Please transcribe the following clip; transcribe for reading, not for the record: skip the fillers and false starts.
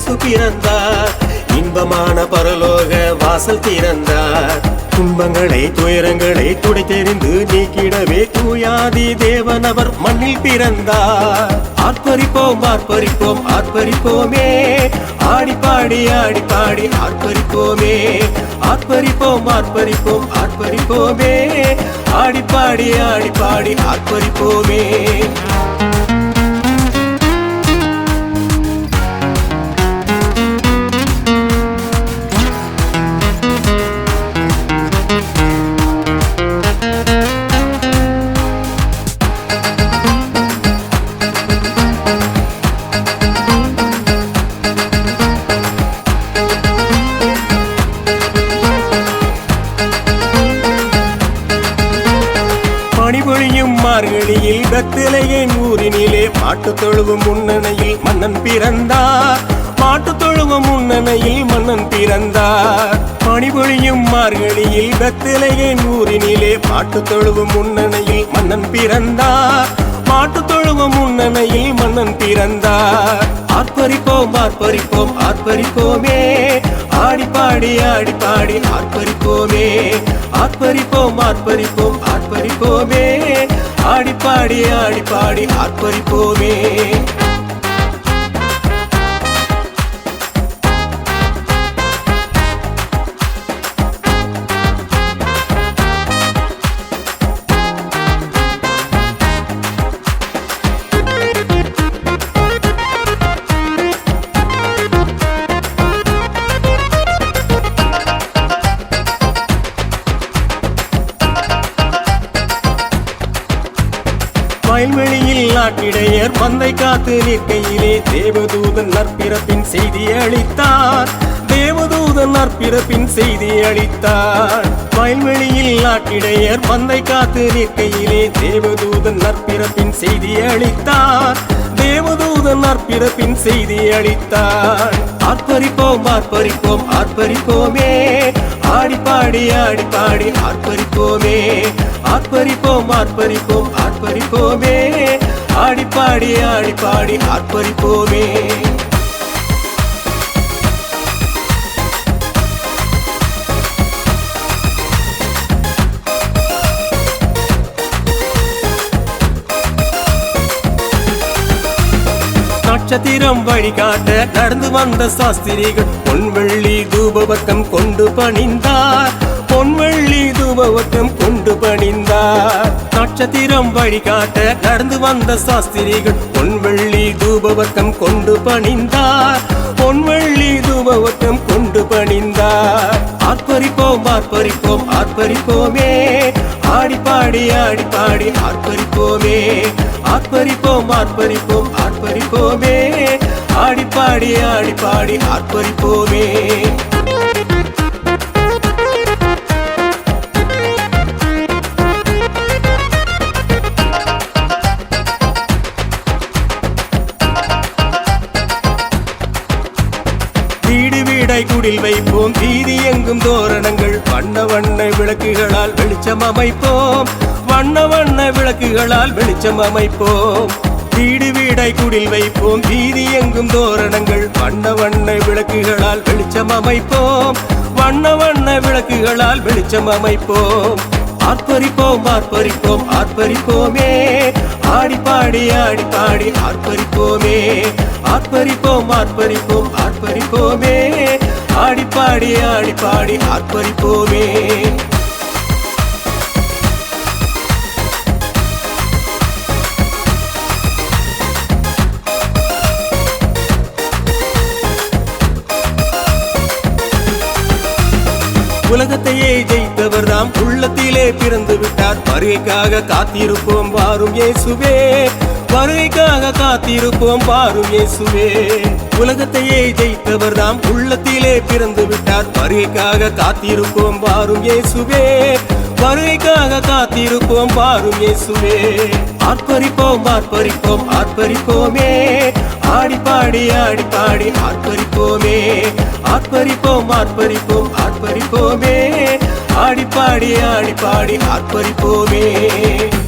இயேசு பிறந்தார். இன்பமான பரலோக வாசல் திறந்தார். துன்பங்களை துயரங்களை துடைத்தெறிந்து நீக்கிடவே தூயாதி தேவன் அவர் மண்ணில் பிறந்தார். ஆர்ப்பரிப்போம் ஆர்ப்பரிப்போம் ஆர்ப்பரிப்போமே, ஆடி பாடி ஆர்ப்பரிப்போமே. ஆர்ப்பரிப்போம் ஆர்ப்பரிப்போம் ஆர்ப்பரிப்போமே, ஆடி பாடி ஆர்ப்பரிப்போமே. பணிபொழியும் மார்கழியில் பெத்லகேம் ஊரினிலே மாட்டுத் தொழுவும் முன்னணையில் மன்னன் பிறந்தார். மாட்டுத் தொழுவும் முன்னணையில் மன்னன் பிறந்தார். பணிபொழியும் மார்கழியில் பெத்லகேம் ஊரினிலே மாட்டுத் தொழுவும் முன்னணையில் மன்னன் பிறந்தார். மாட்டுத் தொழுவும் முன்னணையில் மன்னன் பிறந்தார். ஆர்ப்பரிப்போம் ஆர்ப்பரிப்போம் ஆர்ப்பரிப்போமே, ஆடி பாடி ஆர்ப்பரிப்போமே. ஆர்ப்பரிப்போம் ஆர்ப்பரிப்போம் ஆர்ப்பரிப்போமே, ஆடி பாடி ஆர்ப்பரிப்போமே. வயல்வெளியில் நாட்டிடையர் மந்தை காத்து நிற்கையிலே தேவதூதன் நற்பிறப்பின் செய்தி அளித்தார். தேவதூதன் நற்பிறப்பின் செய்தி அளித்தார். வயல்வெளியில் நாட்டிடையர் மந்தை காத்து நிற்கையிலே தேவதூதன் நற்பிறப்பின் செய்தி அளித்தார். தேவதூதன் நற்பிறப்பின் செய்தி அளித்தார். ஆர்ப்பரிப்போம் ஆர்ப்பரிப்போம் ஆர்ப்பரிப்போமே, ஆடி பாடி ஆர்ப்பரிப்போமே. ஆர்ப்பரிப்போம் ஆர்ப்பரிப்போம் ஆர்ப்பரிப்போமே, ஆடி பாடி ஆர்ப்பரிப்போமே. நட்சத்திரம் வழிகாட்ட நடந்து வந்த சாஸ்திரிகள் பொன்வெள்ளி தூபவர்க்கம் கொண்டு பணிந்தார். பொன்வெள்ளி தூபவர்க்கம் கொண்டு பணிந்தார். நட்சத்திரம் வழிகாட்ட நடந்து வந்த சாஸ்திரிகள் பொன்வெள்ளி தூபவர்க்கம் கொண்டு பணிந்தார். பொன்வெள்ளி தூபவர்க்கம் கொண்டு பணிந்தார். ஆர்ப்பரிப்போம் ஆர்ப்பரிப்போம் ஆர்ப்பரிப்போமே, ஆடி பாடி ஆர்ப்பரிப்போமே. ஆர்ப்பரிப்போம் ஆர்ப்பரிப்போம் ஆர்ப்பரிப்போமே, ஆடி பாடி ஆர்ப்பரிப்போமே. வீடு வீடாய் குடில் வைப்போம், வீதி எங்கும் தோரணங்கள் வண்ண வண்ண விளக்குகளால் வெளிச்சம் அமைப்போம். வண்ண வண்ண விளக்குகளால் வெளிச்சம் அமைப்போம். வீடு வீடாய் குடில் வைப்போம், வீதி எங்கும் தோரணங்கள் வண்ண வண்ண விளக்குகளால் வெளிச்சம் அமைப்போம். வண்ண வண்ண விளக்குகளால் வெளிச்சம் அமைப்போம். ஆர்ப்பரிப்போம் ஆர்ப்பரிப்போம் ஆர்ப்பரிப்போமே, ஆடி பாடி ஆர்ப்பரிப்போமே. ஆர்ப்பரிப்போம் ஆர்ப்பரிப்போம் ஆர்ப்பரிப்போமே, ஆடி பாடி ஆர்ப்பரிப்போமே. உலகத்தையே ஜெயித்தவர் தாம் உள்ளத்திலே பிறந்து விட்டார். வருகைக்காக காத்திருப்போம் வாரும் இயேசுவே. வருகைக்காக காத்திருப்போம் வாரும் இயேசுவே. உலகத்தையே ஜெயித்தவர் தாம் உள்ளத்திலே பிறந்து விட்டார். வருகைக்காக காத்திருப்போம் வாரும் இயேசுவே. வருகைக்காக காத்திருப்போம் வாரும் இயேசுவே. ஆர்ப்பரிப்போம் ஆர்ப்பரிப்போம் ஆர்ப்பரிப்போமே, ஆடி பாடி ஆர்ப்பரிப்போமே. ஆர்ப்பரிப்போம் ஆர்ப்பரிப்போம் ஆர்ப்பரிப்போமே, ஆடி பாடி ஆர்ப்பரிப்போமே.